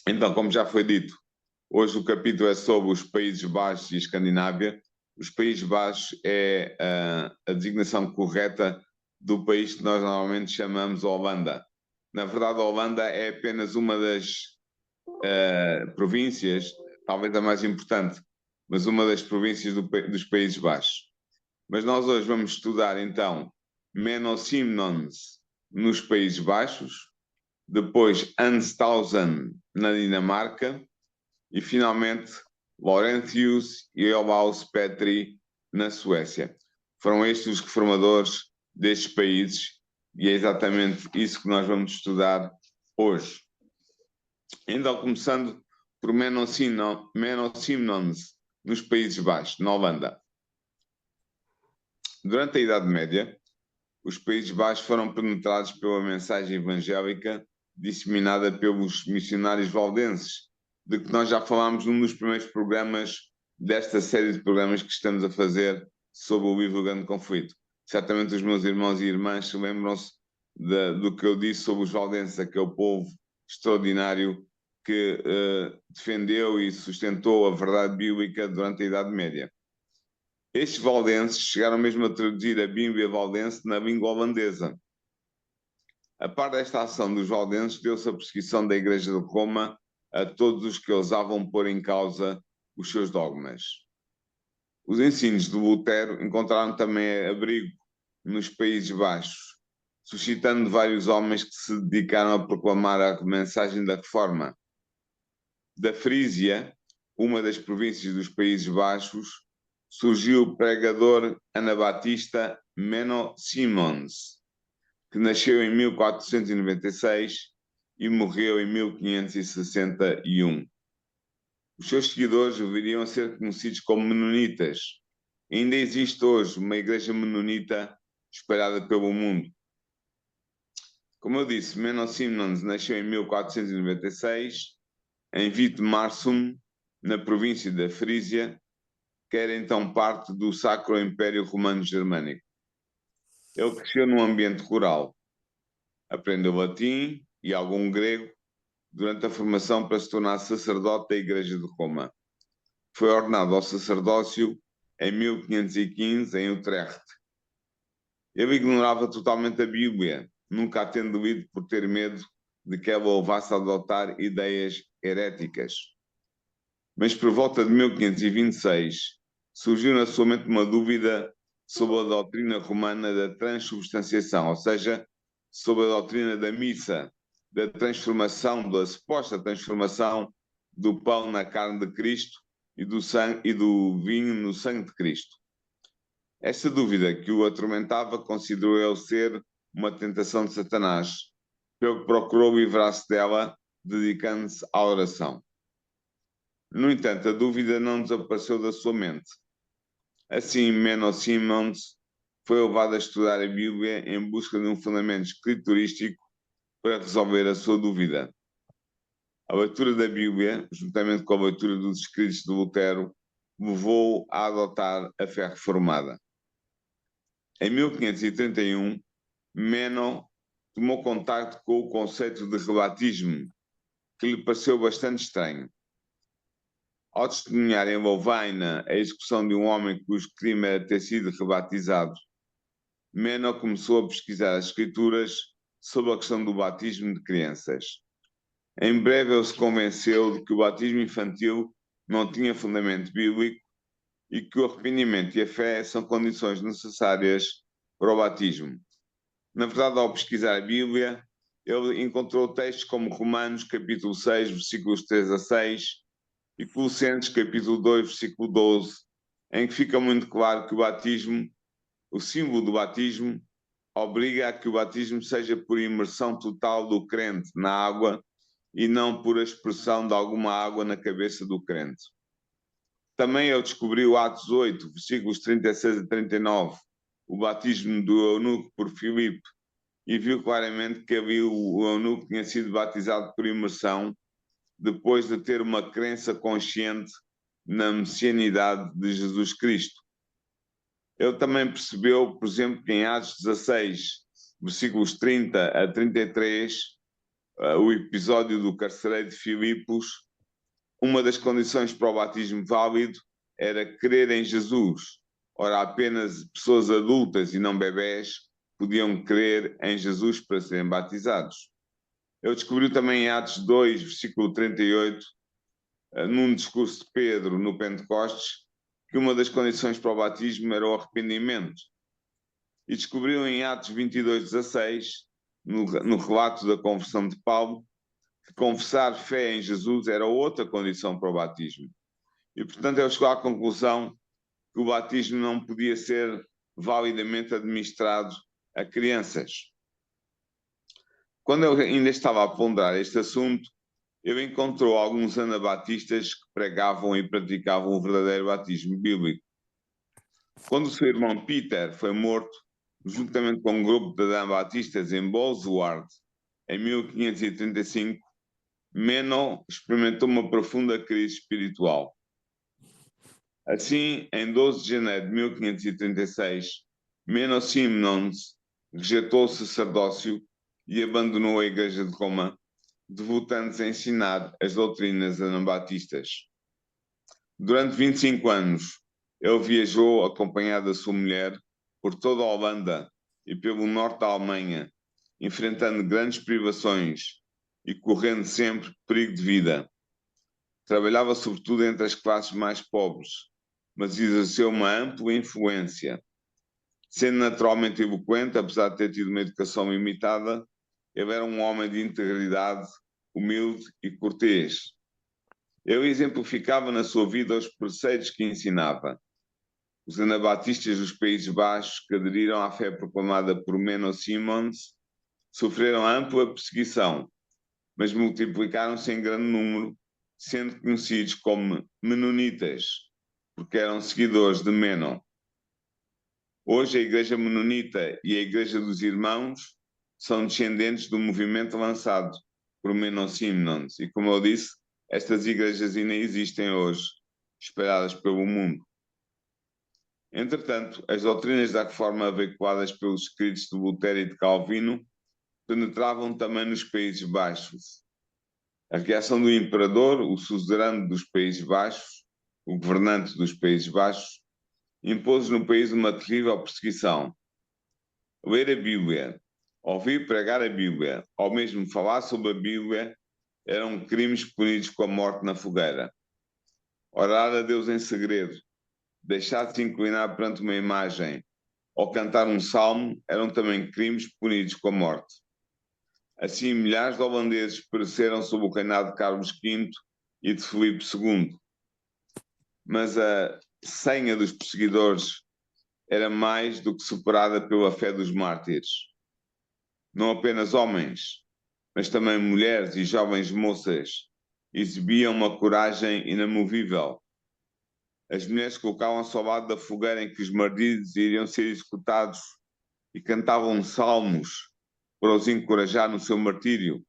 Então, como já foi dito, hoje o capítulo é sobre os Países Baixos e a Escandinávia. Os Países Baixos é a designação correta do país que nós normalmente chamamos Holanda. Na verdade, a Holanda é apenas uma das províncias, talvez a mais importante, mas uma das províncias dos Países Baixos. Mas nós hoje vamos estudar então Menno-Simons nos Países Baixos, depois Hanstausen na Dinamarca e finalmente Laurentius e Olaus Petri na Suécia. Foram estes os reformadores destes países e é exatamente isso que nós vamos estudar hoje. Então, começando por Menno Simons nos Países Baixos, na Holanda. Durante a Idade Média, os Países Baixos foram penetrados pela mensagem evangélica disseminada pelos missionários valdenses, de que nós já falámos num dos primeiros programas desta série de programas que estamos a fazer sobre o livro Grande Conflito. Certamente os meus irmãos e irmãs se lembram-se do que eu disse sobre os valdenses, aquele povo extraordinário que defendeu e sustentou a verdade bíblica durante a Idade Média. Estes valdenses chegaram mesmo a traduzir a Bíblia valdense na língua holandesa. A par desta ação dos valdenses, deu-se a perseguição da Igreja de Roma a todos os que ousavam pôr em causa os seus dogmas. Os ensinos de Lutero encontraram também abrigo nos Países Baixos, suscitando vários homens que se dedicaram a proclamar a mensagem da Reforma. Da Frísia, uma das províncias dos Países Baixos, surgiu o pregador anabatista Menno Simons, que nasceu em 1496 e morreu em 1561. Os seus seguidores viriam a ser conhecidos como menonitas. Ainda existe hoje uma igreja menonita espalhada pelo mundo. Como eu disse, Menno Simons nasceu em 1496 em Vitmarsum, na província da Frísia, que era então parte do Sacro Império Romano Germânico. Ele cresceu num ambiente rural, aprendeu latim e algum grego durante a formação para se tornar sacerdote da Igreja de Roma. Foi ordenado ao sacerdócio em 1515 em Utrecht. Ele ignorava totalmente a Bíblia, nunca a tendo lido por ter medo de que ela o levasse a adotar ideias heréticas. Mas por volta de 1526 surgiu na sua mente uma dúvida sobre a doutrina romana da transubstanciação, ou seja, sobre a doutrina da missa, da transformação, da suposta transformação do pão na carne de Cristo e do vinho no sangue de Cristo. Esta dúvida que o atormentava considerou ele ser uma tentação de Satanás, pelo que procurou livrar-se dela, dedicando-se à oração. No entanto, a dúvida não desapareceu da sua mente. Assim, Menno Simons foi levado a estudar a Bíblia em busca de um fundamento escriturístico para resolver a sua dúvida. A leitura da Bíblia, juntamente com a leitura dos escritos de Lutero, levou-o a adotar a fé reformada. Em 1531, Menno tomou contato com o conceito de rebatismo, que lhe pareceu bastante estranho. Ao testemunhar em Louvaina a execução de um homem cujo crime era ter sido rebatizado, Menno começou a pesquisar as escrituras sobre a questão do batismo de crianças. Em breve ele se convenceu de que o batismo infantil não tinha fundamento bíblico e que o arrependimento e a fé são condições necessárias para o batismo. Na verdade, ao pesquisar a Bíblia, ele encontrou textos como Romanos, capítulo 6, versículos 3 a 6, e Colossenses, capítulo 2, versículo 12, em que fica muito claro que o batismo, o símbolo do batismo, obriga a que o batismo seja por imersão total do crente na água e não por expressão de alguma água na cabeça do crente. Também eu descobri o Atos 8, versículos 36 a 39, o batismo do eunuco por Filipe, e viu claramente que havia o eunuco tinha sido batizado por imersão depois de ter uma crença consciente na messianidade de Jesus Cristo. Ele também percebeu, por exemplo, que em Atos 16, versículos 30 a 33, o episódio do carcereiro de Filipos, uma das condições para o batismo válido era crer em Jesus. Ora, apenas pessoas adultas e não bebés podiam crer em Jesus para serem batizados. Eu descobri também em Atos 2, versículo 38, num discurso de Pedro no Pentecostes, que uma das condições para o batismo era o arrependimento. E descobriram em Atos 22, 16, no relato da conversão de Paulo, que confessar fé em Jesus era outra condição para o batismo. E, portanto, ele chegou à conclusão que o batismo não podia ser validamente administrado a crianças. Quando eu ainda estava a ponderar este assunto, eu encontrou alguns anabatistas que pregavam e praticavam o verdadeiro batismo bíblico. Quando o seu irmão Peter foi morto, juntamente com um grupo de anabatistas em Bolsward, em 1535, Menon experimentou uma profunda crise espiritual. Assim, em 12 de janeiro de 1536, Menon Simons rejeitou o sacerdócio e abandonou a Igreja de Roma, devotando-se a ensinar as doutrinas anabatistas. Durante 25 anos, ele viajou acompanhado da sua mulher por toda a Holanda e pelo norte da Alemanha, enfrentando grandes privações e correndo sempre perigo de vida. Trabalhava sobretudo entre as classes mais pobres, mas exerceu uma ampla influência. Sendo naturalmente eloquente, apesar de ter tido uma educação limitada, ele era um homem de integridade, humilde e cortês. Ele exemplificava na sua vida os preceitos que ensinava. Os anabatistas dos Países Baixos, que aderiram à fé proclamada por Menon Simons, sofreram ampla perseguição, mas multiplicaram-se em grande número, sendo conhecidos como menonitas, porque eram seguidores de Menon. Hoje a Igreja Menonita e a Igreja dos Irmãos são descendentes do movimento lançado por Menon Simons, e como eu disse, estas igrejas ainda existem hoje, espalhadas pelo mundo. Entretanto, as doutrinas da Reforma veiculadas pelos escritos de Lutero e de Calvino penetravam também nos Países Baixos. A reação do imperador, o suzerano dos Países Baixos, o governante dos Países Baixos, impôs no país uma terrível perseguição. Ler a Bíblia, ouvir pregar a Bíblia, ou mesmo falar sobre a Bíblia, eram crimes punidos com a morte na fogueira. Orar a Deus em segredo, deixar-se inclinar perante uma imagem ou cantar um salmo eram também crimes punidos com a morte. Assim, milhares de holandeses pereceram sob o reinado de Carlos V e de Filipe II. Mas a senha dos perseguidores era mais do que superada pela fé dos mártires. Não apenas homens, mas também mulheres e jovens moças exibiam uma coragem inamovível. As mulheres colocavam-se ao lado da fogueira em que os maridos iriam ser executados e cantavam salmos para os encorajar no seu martírio.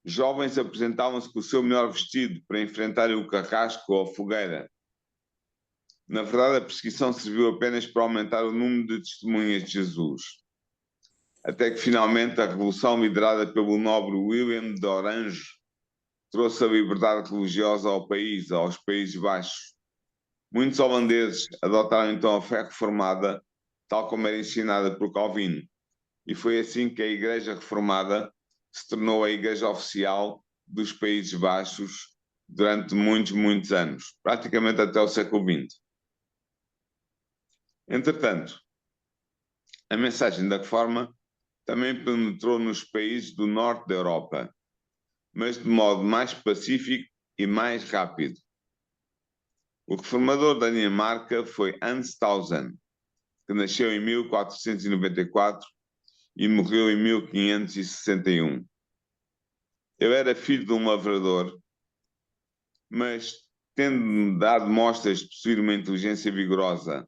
Jovens apresentavam-se com o seu melhor vestido para enfrentarem o carrasco ou a fogueira. Na verdade, a perseguição serviu apenas para aumentar o número de testemunhas de Jesus. Até que finalmente a revolução liderada pelo nobre William de Orange trouxe a liberdade religiosa ao país, aos Países Baixos. Muitos holandeses adotaram então a fé reformada, tal como era ensinada por Calvino. E foi assim que a Igreja Reformada se tornou a Igreja Oficial dos Países Baixos durante muitos anos, praticamente até o século XX. Entretanto, a mensagem da Reforma também penetrou nos países do norte da Europa, mas de modo mais pacífico e mais rápido. O reformador da Dinamarca foi Hans Tausen, que nasceu em 1494 e morreu em 1561. Ele era filho de um lavrador, mas tendo dado mostras de possuir uma inteligência vigorosa,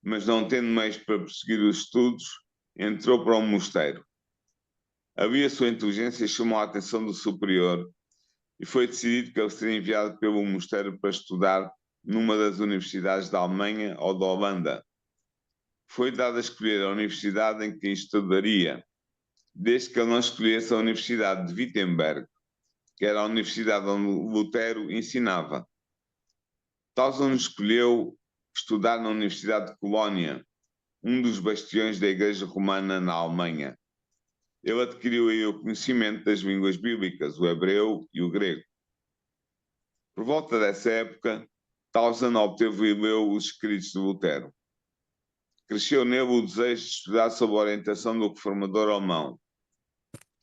mas não tendo meios para prosseguir os estudos, entrou para um mosteiro. Ali a sua inteligência chamou a atenção do superior e foi decidido que ele seria enviado pelo mosteiro para estudar numa das universidades da Alemanha ou da Holanda. Foi dado a escolher a universidade em que estudaria. desde que ele não escolhesse a Universidade de Wittenberg, que era a universidade onde Lutero ensinava. Tausend escolheu estudar na Universidade de Colónia, um dos bastiões da Igreja Romana na Alemanha. Ele adquiriu aí o conhecimento das línguas bíblicas, o hebreu e o grego. Por volta dessa época, Tausend obteve e leu os escritos de Lutero. Cresceu nele o desejo de estudar sob a orientação do reformador alemão.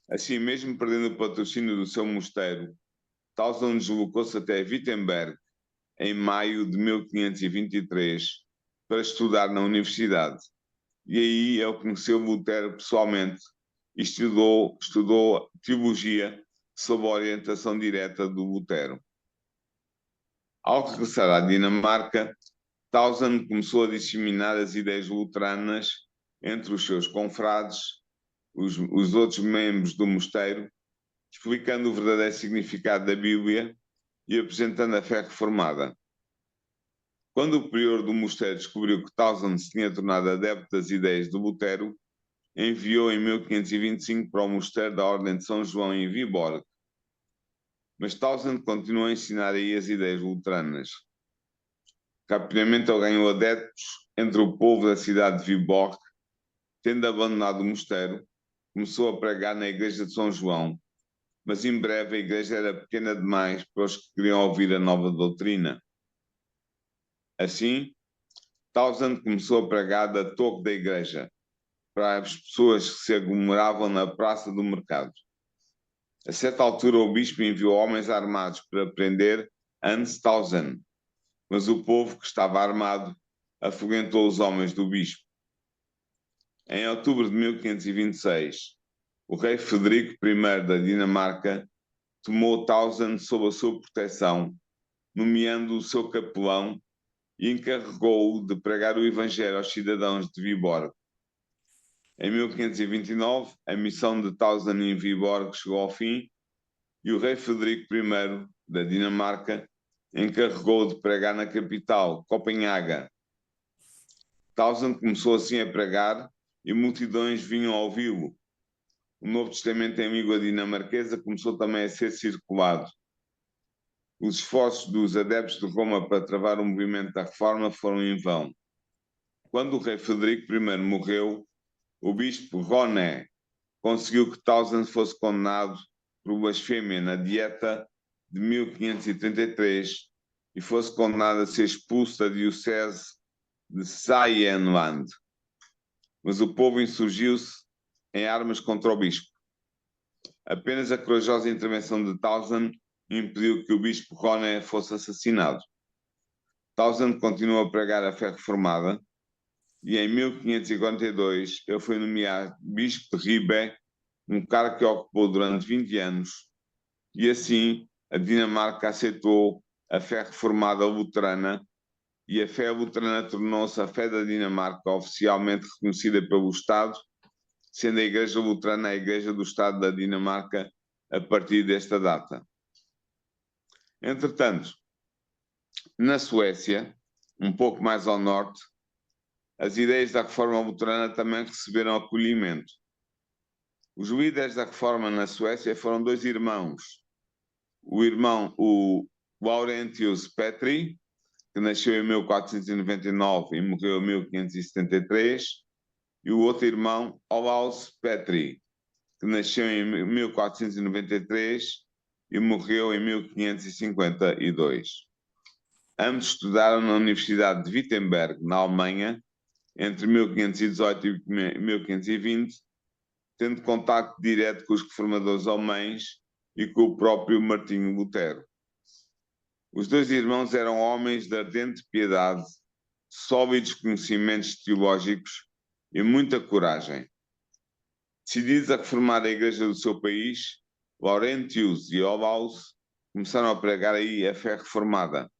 Assim, mesmo perdendo o patrocínio do seu mosteiro, Tausend deslocou-se até Wittenberg em maio de 1523 para estudar na universidade. E aí ele conheceu Lutero pessoalmente e estudou teologia sob a orientação direta do Lutero. Ao regressar à Dinamarca, Tausend começou a disseminar as ideias luteranas entre os seus confrades, os outros membros do mosteiro, explicando o verdadeiro significado da Bíblia e apresentando a fé reformada. Quando o prior do mosteiro descobriu que Tausend se tinha tornado adepto das ideias de Lutero, enviou em 1525 para o mosteiro da Ordem de São João em Viborg. Mas Tausend continuou a ensinar aí as ideias luteranas. Rapidamente ele ganhou adeptos entre o povo da cidade de Viborg. Tendo abandonado o mosteiro, começou a pregar na igreja de São João, mas em breve a igreja era pequena demais para os que queriam ouvir a nova doutrina. Assim, Tausend começou a pregar da torre da igreja para as pessoas que se aglomeravam na praça do mercado. A certa altura, o bispo enviou homens armados para prender Hans Tausend, mas o povo que estava armado afugentou os homens do bispo. Em outubro de 1526, o rei Frederico I da Dinamarca tomou Tausend sob a sua proteção, nomeando o seu capelão e encarregou-o de pregar o evangelho aos cidadãos de Viborg. Em 1529, a missão de Tausend em Viborg chegou ao fim e o rei Frederico I da Dinamarca encarregou de pregar na capital, Copenhaga. Tausend começou assim a pregar e multidões vinham ouvi-lo. O Novo Testamento em língua dinamarquesa começou também a ser circulado. Os esforços dos adeptos de Roma para travar o movimento da reforma foram em vão. Quando o rei Frederico I morreu, o bispo Roné conseguiu que Tausend fosse condenado por blasfêmia na Dieta de 1533 e fosse condenado a ser expulso da diocese de Sayenland. Mas o povo insurgiu-se em armas contra o bispo. Apenas a corajosa intervenção de Tausend impediu que o bispo Roné fosse assassinado. Tausend continuou a pregar a fé reformada e em 1542 ele foi nomeado bispo de Ribe, um cargo que ocupou durante 20 anos, e assim a Dinamarca aceitou a fé reformada luterana e a fé luterana tornou-se a fé da Dinamarca oficialmente reconhecida pelo Estado, sendo a Igreja Luterana a Igreja do Estado da Dinamarca a partir desta data. Entretanto, na Suécia, um pouco mais ao norte, as ideias da reforma luterana também receberam acolhimento. Os líderes da reforma na Suécia foram dois irmãos. O Laurentius Petri, que nasceu em 1499 e morreu em 1573, e o outro irmão, Olaus Petri, que nasceu em 1493 e morreu em 1552. Ambos estudaram na Universidade de Wittenberg, na Alemanha, entre 1518 e 1520, tendo contacto direto com os reformadores alemães e com o próprio Martinho Lutero. Os dois irmãos eram homens de ardente piedade, sólidos conhecimentos teológicos e muita coragem. Decididos a reformar a igreja do seu país, Laurentius e Olaus começaram a pregar aí a fé reformada.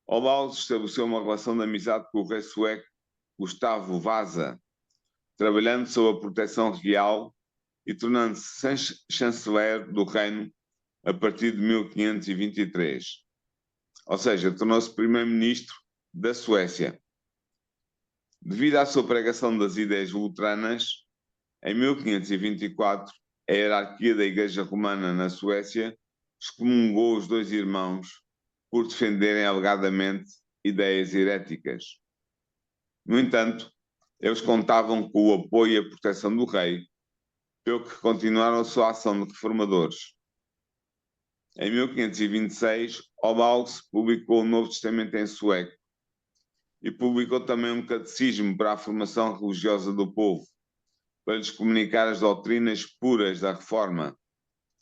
Olaus estabeleceu uma relação de amizade com o rei sueco Gustavo Vasa, trabalhando sob a proteção real e tornando-se chanceler do reino a partir de 1523. Ou seja, tornou-se primeiro-ministro da Suécia. Devido à sua pregação das ideias luteranas, Em 1524, a hierarquia da Igreja Romana na Suécia excomungou os dois irmãos por defenderem alegadamente ideias heréticas. No entanto, eles contavam com o apoio e a proteção do rei, pelo que continuaram a sua ação de reformadores. Em 1526, Olaus publicou o Novo Testamento em sueco e publicou também um catecismo para a formação religiosa do povo, para lhes comunicar as doutrinas puras da Reforma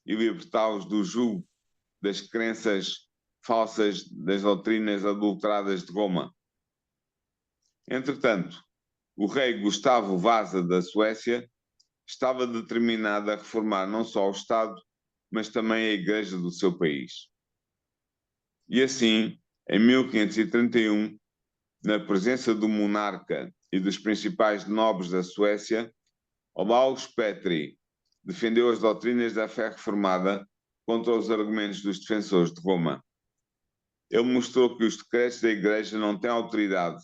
e libertá-los do jugo das crenças falsas das doutrinas adulteradas de Roma. Entretanto, o rei Gustavo Vasa da Suécia estava determinado a reformar não só o Estado, mas também a Igreja do seu país. E assim, em 1531, na presença do monarca e dos principais nobres da Suécia, Olaus Petri defendeu as doutrinas da fé reformada contra os argumentos dos defensores de Roma. Ele mostrou que os decretos da Igreja não têm autoridade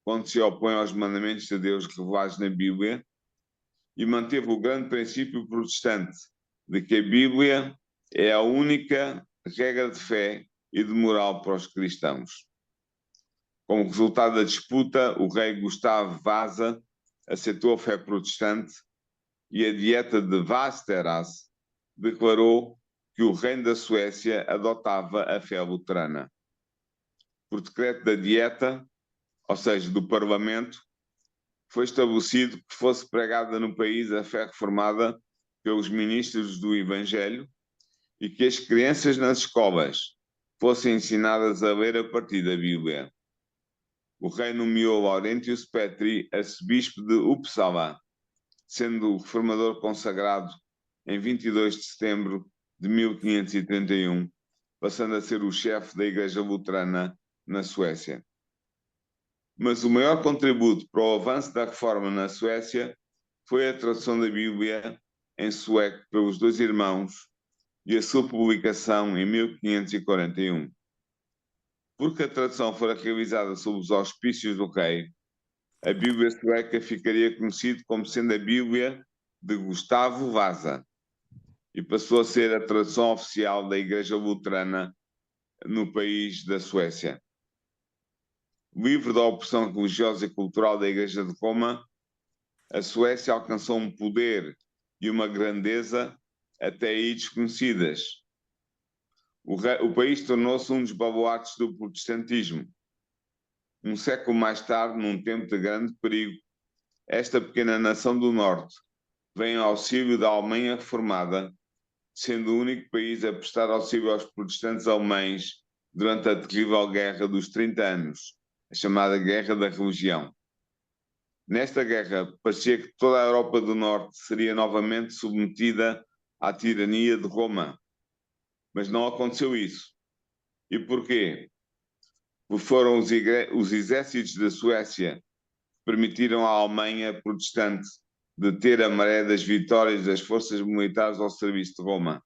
quando se opõem aos mandamentos de Deus revelados na Bíblia e manteve o grande princípio protestante de que a Bíblia é a única regra de fé e de moral para os cristãos. Como resultado da disputa, o rei Gustavo Vasa aceitou a fé protestante e a Dieta de Västerås declarou que o reino da Suécia adotava a fé luterana. Por decreto da Dieta, ou seja, do Parlamento, foi estabelecido que fosse pregada no país a fé reformada pelos ministros do Evangelho e que as crianças nas escolas fossem ensinadas a ler a partir da Bíblia. O rei nomeou Laurentius Petri arcebispo de Uppsala, sendo o reformador consagrado em 22 de setembro de 1531, passando a ser o chefe da Igreja Luterana na Suécia. Mas o maior contributo para o avanço da reforma na Suécia foi a tradução da Bíblia em sueco pelos dois irmãos e a sua publicação em 1541. Porque a tradução fora realizada sob os auspícios do rei, a Bíblia sueca ficaria conhecida como sendo a Bíblia de Gustavo Vasa e passou a ser a tradução oficial da Igreja Luterana no país da Suécia. Livre da opressão religiosa e cultural da Igreja de Roma, a Suécia alcançou um poder e uma grandeza até aí desconhecidas. O país tornou-se um dos baluartes do protestantismo. Um século mais tarde, num tempo de grande perigo, esta pequena nação do Norte vem ao auxílio da Alemanha reformada, sendo o único país a prestar auxílio aos protestantes alemães durante a terrível Guerra dos 30 Anos, a chamada Guerra da Religião. Nesta guerra, parecia que toda a Europa do Norte seria novamente submetida à tirania de Roma. Mas não aconteceu isso. E porquê? Porque foram os exércitos da Suécia que permitiram à Alemanha protestante deter a maré das vitórias das forças militares ao serviço de Roma.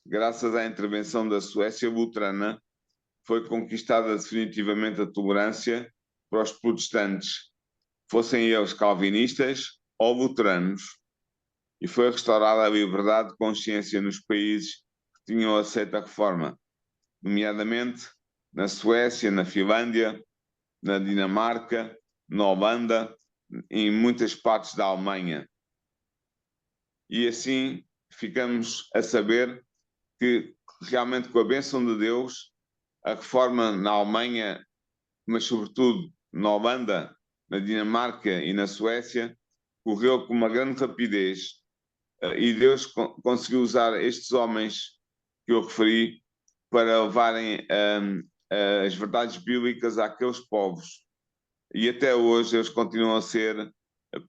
Graças à intervenção da Suécia luterana, foi conquistada definitivamente a tolerância para os protestantes, fossem eles calvinistas ou luteranos, e foi restaurada a liberdade de consciência nos países que tinham aceito a reforma, nomeadamente na Suécia, na Finlândia, na Dinamarca, na Holanda e em muitas partes da Alemanha. E assim ficamos a saber que realmente com a bênção de Deus, a reforma na Alemanha, mas sobretudo na Holanda, na Dinamarca e na Suécia, correu com uma grande rapidez e Deus conseguiu usar estes homens que eu referi para levarem as verdades bíblicas àqueles povos. E até hoje eles continuam a ser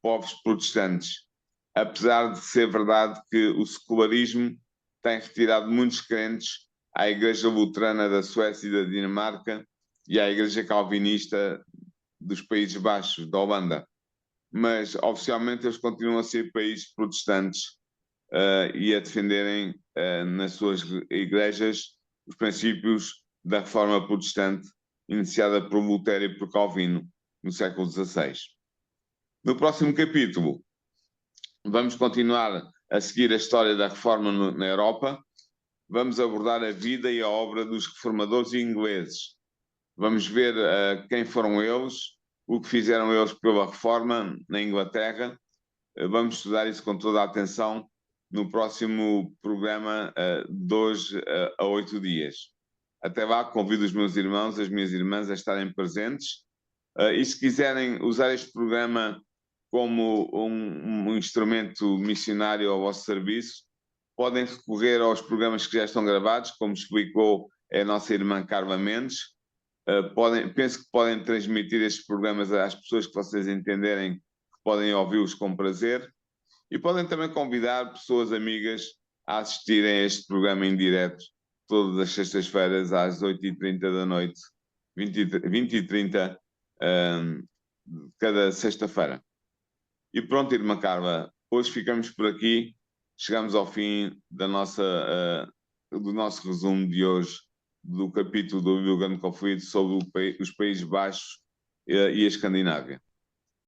povos protestantes, apesar de ser verdade que o secularismo tem retirado muitos crentes à Igreja Luterana da Suécia e da Dinamarca e à Igreja Calvinista dos Países Baixos, da Holanda. Mas, oficialmente, eles continuam a ser países protestantes e a defenderem nas suas igrejas os princípios da reforma protestante iniciada por Lutero e por Calvino no século XVI. No próximo capítulo, Vamos continuar a seguir a história da reforma na Europa. Vamos abordar a vida e a obra dos reformadores ingleses. Vamos ver quem foram eles, o que fizeram eles pela reforma na Inglaterra. Vamos estudar isso com toda a atenção no próximo programa de 2 a 8 dias. Até lá, convido os meus irmãos, as minhas irmãs a estarem presentes. E se quiserem usar este programa como um instrumento missionário ao vosso serviço, podem recorrer aos programas que já estão gravados, como explicou a nossa irmã Carla Mendes. Penso que podem transmitir estes programas às pessoas que vocês entenderem que podem ouvi-los com prazer. E podem também convidar pessoas amigas a assistirem a este programa em direto, todas as sextas-feiras, às 8h30 da noite, 20h30, cada sexta-feira. E pronto, irmã Carla, hoje ficamos por aqui, chegamos ao fim do nosso resumo de hoje, do capítulo do Grande Conflito sobre os Países Baixos e a Escandinávia.